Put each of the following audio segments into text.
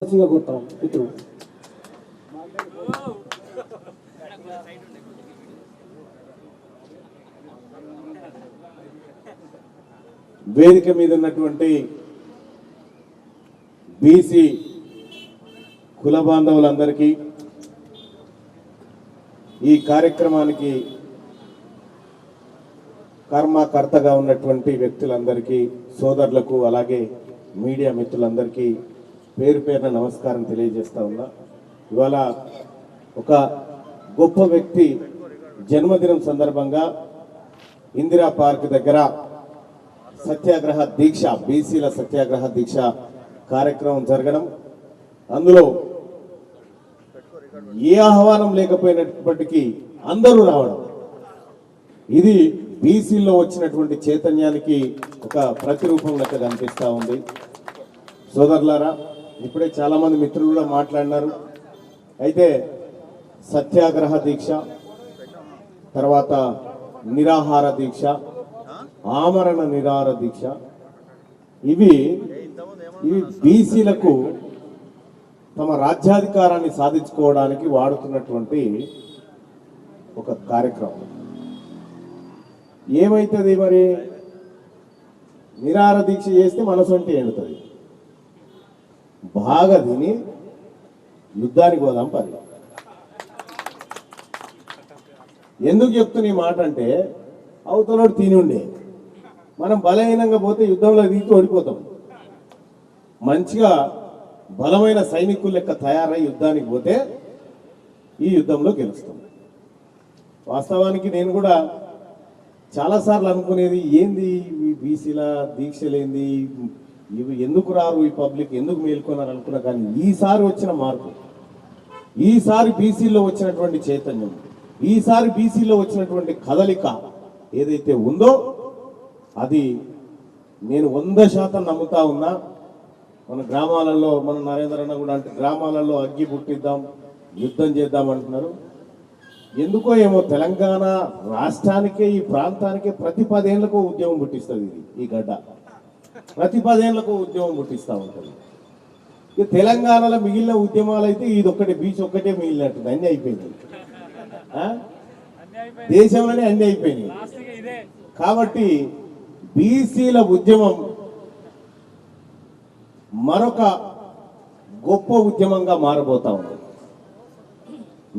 కొడతాం ఇప్పుడు వేదిక మీద ఉన్నటువంటి బీసీ కుల బాంధవులందరికీ ఈ కార్యక్రమానికి కర్మకర్తగా ఉన్నటువంటి వ్యక్తులందరికీ సోదరులకు అలాగే మీడియా మిత్రులందరికీ పేరు పేరున నమస్కారం తెలియజేస్తా ఉన్నా. ఇవాళ ఒక గొప్ప వ్యక్తి జన్మదినం సందర్భంగా ఇందిరా పార్క్ దగ్గర సత్యాగ్రహ దీక్ష, బీసీల సత్యాగ్రహ దీక్ష కార్యక్రమం జరగడం, అందులో ఏ ఆహ్వానం లేకపోయినప్పటికీ అందరూ రావడం, ఇది బీసీల్లో వచ్చినటువంటి చైతన్యానికి ఒక ప్రతిరూపం లెక్క కనిపిస్తూ ఉంది. సోదరులారా, ఇప్పుడే చాలా మంది మిత్రులు కూడా మాట్లాడినారు. అయితే సత్యాగ్రహ దీక్ష, తర్వాత నిరాహార దీక్ష, ఆమరణ నిరాహార దీక్ష, ఇవి బీసీలకు తమ రాజ్యాధికారాన్ని సాధించుకోవడానికి వాడుతున్నటువంటి ఒక కార్యక్రమం. ఏమైతుంది మరి? నిరాహార దీక్ష చేస్తే మనసు అంటే ఎండుతుంది, బాగా తిని యుద్ధానికి పోదాం పని. ఎందుకు చెప్తున్న ఈ మాట అంటే, అవతలోడు తిని ఉండే మనం బలహీనంగా పోతే యుద్ధంలో దిగి ఓడిపోతాం. మంచిగా బలమైన సైనికుల లెక్క తయారై యుద్ధానికి పోతే ఈ యుద్ధంలో గెలుస్తాం. వాస్తవానికి నేను కూడా చాలాసార్లు అనుకునేది, ఏంది ఈ బీసీల దీక్షలేంది, ఇవి ఎందుకు రారు, ఈ పబ్లిక్ ఎందుకు మేల్కొన్నారు అనుకున్నా. కానీ ఈసారి వచ్చిన మార్పు, ఈసారి బీసీలో వచ్చినటువంటి చైతన్యం, ఈసారి బీసీలో వచ్చినటువంటి కదలిక ఏదైతే ఉందో అది నేను 100% నమ్ముతా ఉన్నా. మన గ్రామాలలో, మన నరేంద్ర అన్న కూడా అంటే గ్రామాలలో అగ్గి పుట్టిద్దాం, యుద్ధం చేద్దాం అంటున్నారు. ఎందుకో ఏమో తెలంగాణ రాష్ట్రానికే, ఈ ప్రాంతానికే ప్రతి 10 ఏళ్లకు ఉద్యమం పుట్టిస్తుంది. ఈ గడ్డ ప్రతి 10 ఏళ్లకు ఉద్యమం పుట్టిస్తూ ఉంటుంది. ఇక తెలంగాణలో మిగిలిన ఉద్యమాలు అయితే ఇది ఒక్కటే, బీచ్ ఒక్కటే మిగిలినట్టుంది. అన్నీ అయిపోయింది, దేశంలోనే అన్నీ అయిపోయినాయి. కాబట్టి బీసీల ఉద్యమం మరొక గొప్ప ఉద్యమంగా మారబోతా ఉంది.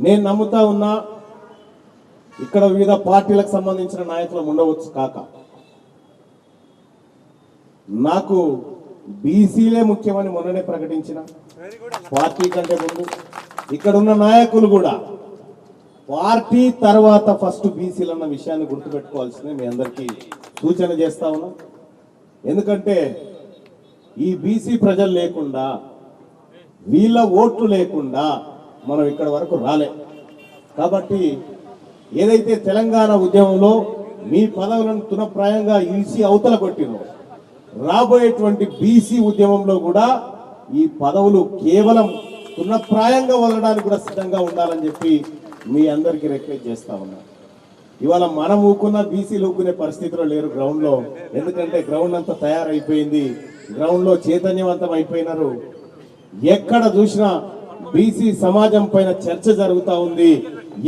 నేను నమ్ముతా ఉన్నా, ఇక్కడ వివిధ పార్టీలకు సంబంధించిన నాయకులు ఉండవచ్చు కాక, నాకు బీసీలే ముఖ్యమని మొన్ననే ప్రకటించిన పార్టీ కంటే ముందు ఇక్కడ ఉన్న నాయకులు కూడా పార్టీ తర్వాత ఫస్ట్ బీసీలు అన్న విషయాన్ని గుర్తుపెట్టుకోవాల్సిందే మీ అందరికీ సూచన చేస్తా ఉన్నా. ఎందుకంటే ఈ బీసీ ప్రజలు లేకుండా, వీళ్ళ ఓట్లు లేకుండా మనం ఇక్కడ వరకు రాలే. కాబట్టి ఏదైతే తెలంగాణ ఉద్యమంలో మీ పదవులను తునప్రాయంగా ఈసీ అవతల కొట్టినో, రాబోయేటువంటి బీసీ ఉద్యమంలో కూడా ఈ పదవులు కేవలం తునప్రాయంగా వదలడానికి కూడా సిద్ధంగా ఉండాలని చెప్పి మీ అందరికీ రిక్వెస్ట్ చేస్తా ఉన్నా. ఇవాళ మనం ఊకున్న బీసీలు ఊకునే పరిస్థితిలో లేరు గ్రౌండ్లో. ఎందుకంటే గ్రౌండ్ అంతా తయారైపోయింది, గ్రౌండ్లో చైతన్యవంతం అయిపోయినారు. ఎక్కడ చూసినా బీసీ సమాజం పైన చర్చ జరుగుతూ ఉంది.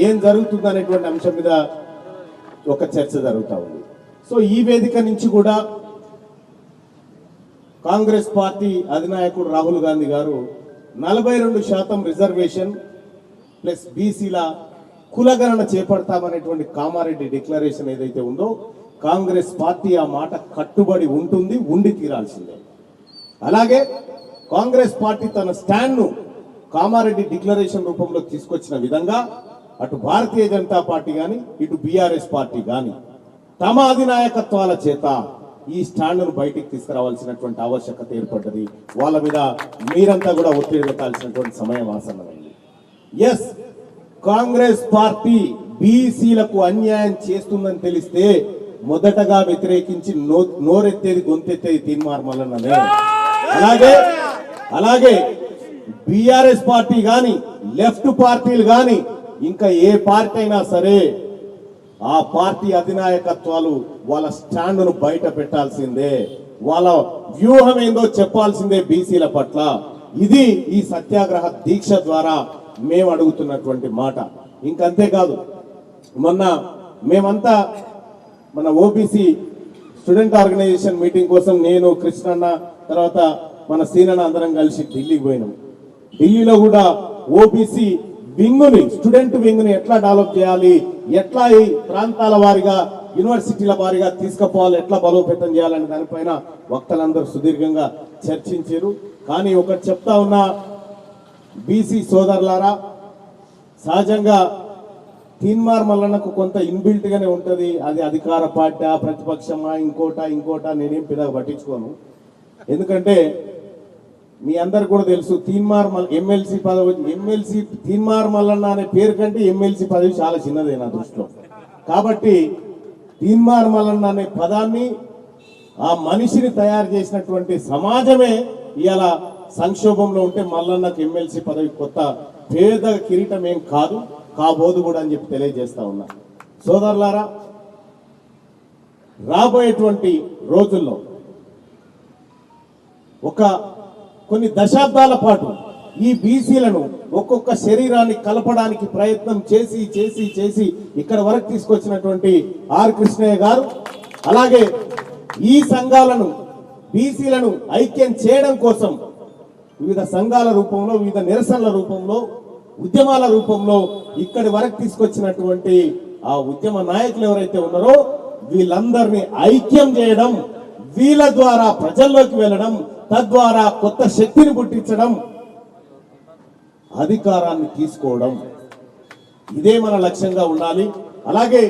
ఏం జరుగుతుంది అనేటువంటి అంశం మీద ఒక చర్చ జరుగుతూ ఉంది. సో ఈ వేదిక నుంచి కూడా కాంగ్రెస్ పార్టీ అధినాయకుడు రాహుల్ గాంధీ గారు 42% రిజర్వేషన్ ప్లస్ బీసీల కులగణన చేపడతామనేటువంటి కామారెడ్డి డిక్లరేషన్ ఏదైతే ఉందో, కాంగ్రెస్ పార్టీ ఆ మాట కట్టుబడి ఉంటుంది, ఉండి తీరాల్సిందే. అలాగే కాంగ్రెస్ పార్టీ తన స్టాండ్ను కామారెడ్డి డిక్లరేషన్ రూపంలో తీసుకొచ్చిన విధంగా అటు భారతీయ జనతా పార్టీ కానీ ఇటు బీఆర్ఎస్ పార్టీ కానీ తమ అధినాయకత్వాల చేత ఈ స్టాండ్ను బయటికి తీసుకురావాల్సినటువంటి ఆవశ్యకత ఏర్పడ్డది. వాళ్ళ మీద మీరంతా కూడా ఒత్తిడి పెట్టాల్సినటువంటి సమయం ఆసన్నమైంది. ఎస్, కాంగ్రెస్ పార్టీ బీసీలకు అన్యాయం చేస్తుందని తెలిస్తే మొదటగా వ్యతిరేకించి నోరెత్తేది గొంతెత్తేది తీన్మార్ మల్లన్ననే. అలాగే బీఆర్ఎస్ పార్టీ కానీ లెఫ్ట్ పార్టీలు కానీ ఇంకా ఏ పార్టీ అయినా సరే ఆ పార్టీ అధినాయకత్వాలు వాళ్ళ స్టాండ్ను బయట పెట్టాల్సిందే, వాళ్ళ వ్యూహం ఏందో చెప్పాల్సిందే బీసీల పట్ల. ఇది ఈ సత్యాగ్రహ దీక్ష ద్వారా మేము అడుగుతున్నటువంటి మాట. ఇంకంతేకాదు, మొన్న మేమంతా మన ఓబీసీ స్టూడెంట్ ఆర్గనైజేషన్ మీటింగ్ కోసం నేను, కృష్ణన్న, తర్వాత మన సీనన్న అందరం కలిసి ఢిల్లీకి పోయినాం. ఢిల్లీలో కూడా ఓబీసీ వింగుని, స్టూడెంట్ వింగుని ఎట్లా డెవలప్ చేయాలి, ఎట్లా ఈ ప్రాంతాల వారిగా, యూనివర్సిటీల వారిగా తీసుకుపోవాలి, ఎట్లా బలోపేతం చేయాలనే దానిపైన వక్తలందరూ సుదీర్ఘంగా చర్చించారు. కానీ ఒకటి చెప్తా ఉన్నా, బీసీ సోదరులారా, సహజంగా తీన్మార్ మల్లన్నకు కొంత ఇన్బిల్ట్ గానే ఉంటది. అది అధికార పార్టీ, ప్రతిపక్షమా, ఇంకోట నేనేం పెద్దగా పట్టించుకోను. ఎందుకంటే మీ అందరు కూడా తెలుసు, ఎమ్మెల్సీ పదవి, తీన్మార్ మల్లన్న అనే పేరు కంటే ఎమ్మెల్సీ పదవి చాలా చిన్నదే నా దృష్టిలో. కాబట్టి తీన్మార్ మల్లన్న అనే పదాన్ని, ఆ మనిషిని తయారు చేసినటువంటి సమాజమే ఇవాళ సంక్షోభంలో ఉంటే మల్లన్నకు ఎమ్మెల్సీ పదవి కొత్త పేద కిరీటం ఏం కాదు, కాబోదు కూడా అని చెప్పి తెలియజేస్తా ఉన్నా. సోదరులారా, రాబోయేటువంటి రోజుల్లో కొన్ని దశాబ్దాల పాటు ఈ బీసీలను ఒక్కొక్క శరీరాన్ని కలపడానికి ప్రయత్నం చేసి చేసి చేసి ఇక్కడ వరకు తీసుకొచ్చినటువంటి ఆర్ కృష్ణయ్య గారు, అలాగే ఈ సంఘాలను, బీసీలను ఐక్యం చేయడం కోసం వివిధ సంఘాల రూపంలో, వివిధ నిరసనల రూపంలో, ఉద్యమాల రూపంలో ఇక్కడి వరకు తీసుకొచ్చినటువంటి ఆ ఉద్యమ నాయకులు ఎవరైతే ఉన్నారో వీళ్ళందరినీ ఐక్యం చేయడం, వీళ్ళ ద్వారా ప్రజల్లోకి వెళ్ళడం, తద్వారా కొత్త శక్తిని పుట్టించడం, అధికారాన్ని తీసుకోవడం, ఇదే మన లక్ష్యంగా ఉండాలి. అలాగే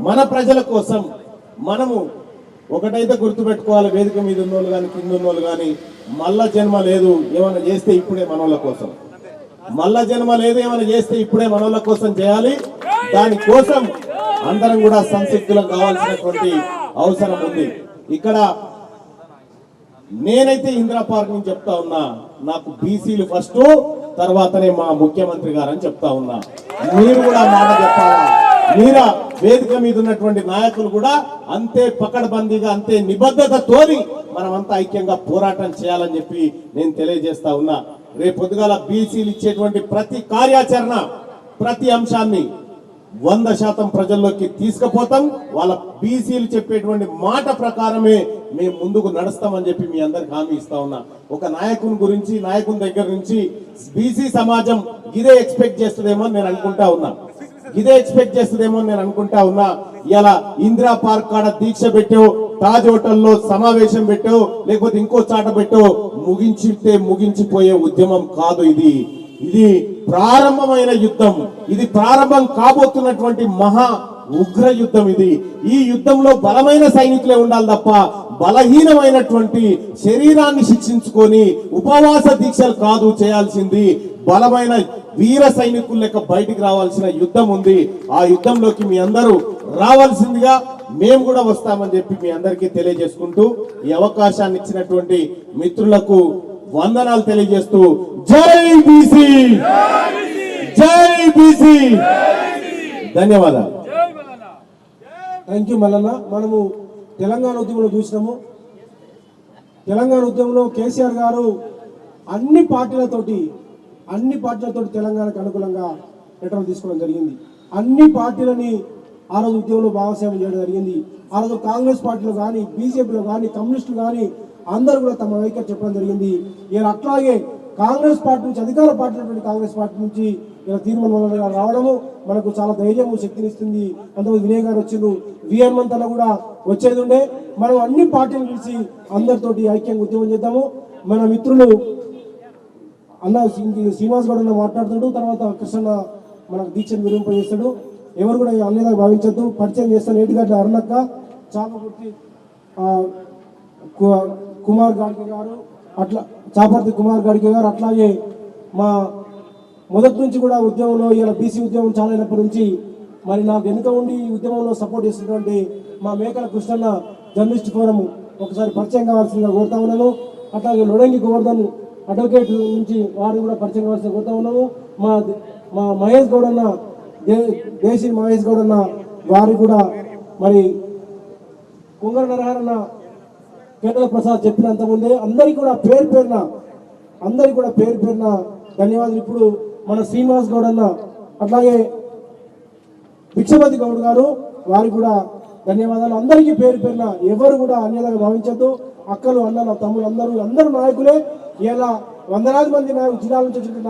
మన ప్రజల కోసం మనము ఒకటైతే గుర్తుపెట్టుకోవాలి, వేదిక మీద ఉన్నోళ్ళు కానీ కింద ఉన్నోళ్ళు కానీ, మళ్ళా జన్మ లేదు, ఏమైనా చేస్తే ఇప్పుడే మనోళ్ళ కోసం, మళ్ళా జన్మ లేదు, ఏమైనా చేస్తే ఇప్పుడే మనోళ్ళ కోసం చేయాలి. దానికోసం అందరం కూడా సంసిద్ధులం కావాల్సినటువంటి అవసరం ఉంది. ఇక్కడ నేనైతే ఇందిరా పార్క్ నుంచి చెప్తా ఉన్నా, నాకు బీసీలు ఫస్ట్, తర్వాతనే మా ముఖ్యమంత్రి గారు అని చెప్తా ఉన్నా. మీరు కూడా మాట చెప్పాలా? మీరా వేదిక మీద ఉన్నటువంటి నాయకులు కూడా అంతే పకడ్బందీగా, అంతే నిబద్ధతతోని మనమంతా ఐక్యంగా పోరాటం చేయాలని చెప్పి నేను తెలియజేస్తా ఉన్నా. రేపు పొద్దుగాల బీసీలు ఇచ్చేటువంటి ప్రతి కార్యాచరణ, ప్రతి అంశాన్ని 100% ప్రజల్లోకి తీసుకుపోతాం. వాళ్ళ బీసీలు చెప్పేటువంటి మాట ప్రకారమే మేము ముందుకు నడుస్తామని చెప్పి మీ అందరికి హామీ ఇస్తా ఉన్నా. ఒక నాయకుని గురించి, నాయకుని దగ్గర నుంచి బీసీ సమాజం ఇదే ఎక్స్పెక్ట్ చేస్తుందేమో నేను అనుకుంటా ఉన్నా. ఇలా ఇందిరా పార్క్ కాడ దీక్ష పెట్టో, తాజ్ హోటల్లో సమావేశం పెట్టో, లేకపోతే ఇంకో చాట పెట్టో ముగించిపోయే ఉద్యమం కాదు ఇది. ఇది ప్రారంభమైన యుద్ధం. ఇది ప్రారంభం కాబోతున్నటువంటి మహా ఉగ్ర యుద్ధం ఇది. ఈ యుద్ధంలో బలమైన సైనికులే ఉండాలి తప్ప బలహీనమైనటువంటి శరీరాన్ని శిక్షించుకొని ఉపవాస దీక్షలు కాదు చేయాల్సింది. బలమైన వీర సైనికుల లెక్క బయటికి రావాల్సిన యుద్ధం ఉంది. ఆ యుద్ధంలోకి మీ అందరూ రావాల్సిందిగా మేము కూడా వస్తామని చెప్పి మీ అందరికీ తెలియజేసుకుంటూ, ఈ అవకాశాన్ని ఇచ్చినటువంటి మిత్రులకు వందనాలు తెలియజేస్తూ, జై బీసీ, జై బీసీ, ధన్యవాదాలు. Thank you Mallanna. మనము తెలంగాణ ఉద్యమంలో చూసినాము. తెలంగాణ ఉద్యమంలో కేసీఆర్ గారు అన్ని పార్టీలతోటి తెలంగాణకు అనుకూలంగా లెటర్లు తీసుకోవడం జరిగింది. అన్ని పార్టీలని ఆ రోజు ఉద్యమంలో భాగస్వామ్యం చేయడం జరిగింది. ఆ రోజు కాంగ్రెస్ పార్టీలో కానీ, బీజేపీలో కానీ, కమ్యూనిస్టులు కానీ అందరూ కూడా తమ వైఖరి చెప్పడం జరిగింది. ఇలా అట్లాగే కాంగ్రెస్ పార్టీ నుంచి, అధికార పార్టీ కాంగ్రెస్ పార్టీ నుంచి ఇలా తీర్మానం రావడము మనకు చాలా ధైర్యము, శక్తినిస్తుంది. అంతకు వినయ్ గారు వచ్చిండు, విఎన్ అంతా కూడా వచ్చేది ఉండే. మనం అన్ని పార్టీలు కలిసి అందరితోటి ఐక్యంగా ఉద్యమం చేద్దాము. మన మిత్రులు అన్న శ్రీనివాస్ గౌడ్ అన్న మాట్లాడుతాడు, తర్వాత కృష్ణ మనకు దీక్షను విరింపజేస్తాడు. ఎవరు కూడా అన్నిగా భావించద్దు. పరిచయం చేస్తాను. ఏటిగడ్డ అరుణక్క, చాపకుర్తి కుమార్ గాడ్కే గారు, అట్లా చాపర్తి కుమార్ గాడ్కే గారు, అట్లాగే మా మొదటి నుంచి కూడా ఉద్యమంలో, ఇలా బీసీ ఉద్యమం చాలా అయినప్పటి నుంచి మరి నాకు వెనుక ఉండి ఈ ఉద్యమంలో సపోర్ట్ చేస్తున్నటువంటి మా మేకల కృష్ణన్న జర్నలిస్ట్ ఫోరం ఒకసారి పరిచయం కావాల్సిందిగా కోరుతా ఉన్నాను. అట్లాగే లొడంగి గోవర్ధన్ అడ్వకేట్ నుంచి వారిని కూడా పరిచయం కావాల్సిందిగా కోరుతా ఉన్నాము. మా మహేష్ గౌడ్ అన్న, దేశీ మహేష్ గౌడ్ అన్న వారికి కూడా, మరి కుంగర నరహరన్న, కేంద్ర ప్రసాద్ చెప్పినంత ముందే అందరికీ కూడా పేరున అందరికీ కూడా పేరు పేరున ధన్యవాదాలు. ఇప్పుడు మన శ్రీనివాస్ గౌడ్ అన్న అట్లాగే భిక్షపతి గౌడ్ గారు వారికి కూడా ధన్యవాదాలు. అందరికీ పేరు పేరున ఎవరు కూడా అన్యతగా భావించద్దు. అక్కలు అన్నల తమ్ములు అందరూ నాయకులే. ఇలా వందలాది మంది జిల్లాల నుంచి వచ్చిన